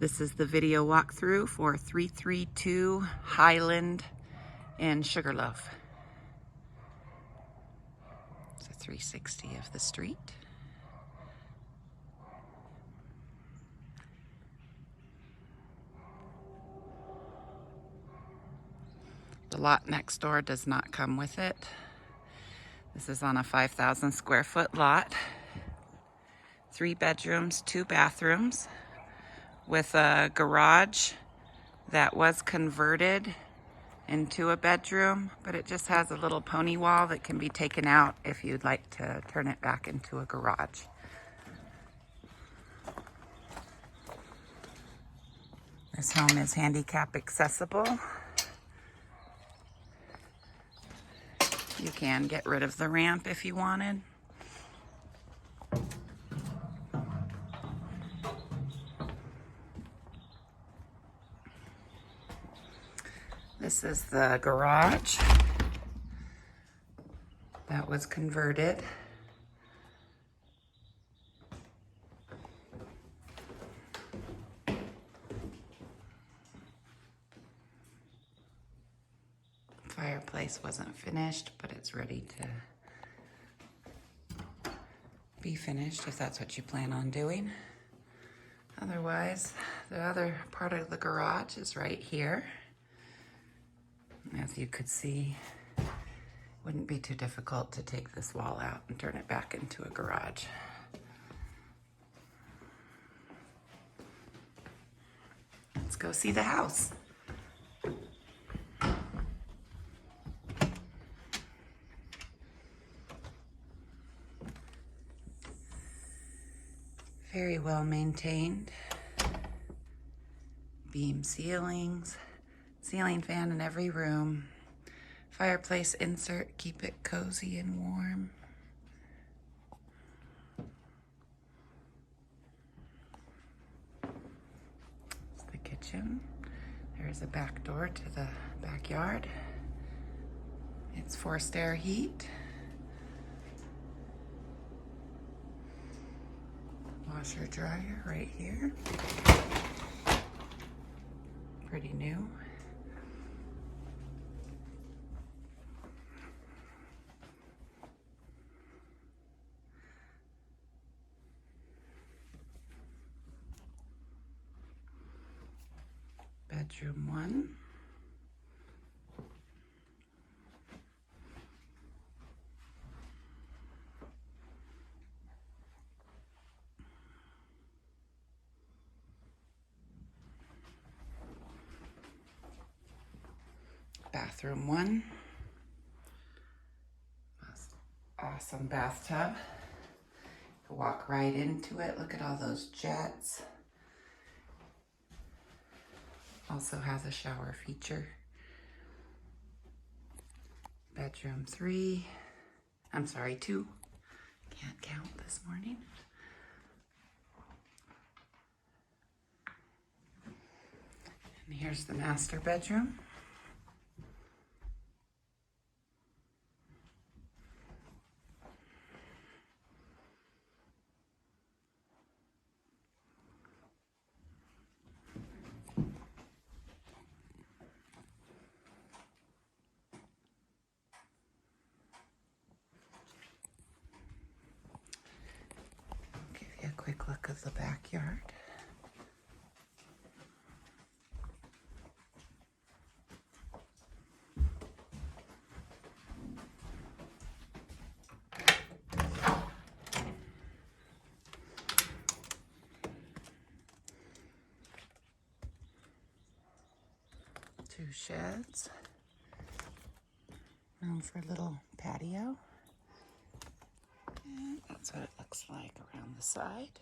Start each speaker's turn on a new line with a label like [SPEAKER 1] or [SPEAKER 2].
[SPEAKER 1] This is the video walkthrough for 332 Highland in Sugarloaf. It's a 360 of the street. The lot next door does not come with it. This is on a 5,000 square foot lot. 3 bedrooms, 2 bathrooms, with a garage that was converted into a bedroom, but it just has a little pony wall that can be taken out if you'd like to turn it back into a garage. This home is handicap accessible. You can get rid of the ramp if you wanted. This is the garage that was converted. Fireplace wasn't finished, but it's ready to be finished if that's what you plan on doing. Otherwise, the other part of the garage is right here. As you could see, it wouldn't be too difficult to take this wall out and turn it back into a garage. Let's go see the house. Very well maintained. Beam ceilings. Ceiling fan in every room. Fireplace insert, keep it cozy and warm. It's the kitchen. There's a back door to the backyard. It's forced air heat. Washer dryer right here. Pretty new. Bedroom 1. Bathroom 1. Awesome bathtub. You walk right into it. Look at all those jets. Also has a shower feature. Bedroom 3. I'm sorry, 2. Can't count this morning. And here's the master bedroom. Quick look of the backyard. Two sheds. Room for a little patio. And that's what it looks like around the side.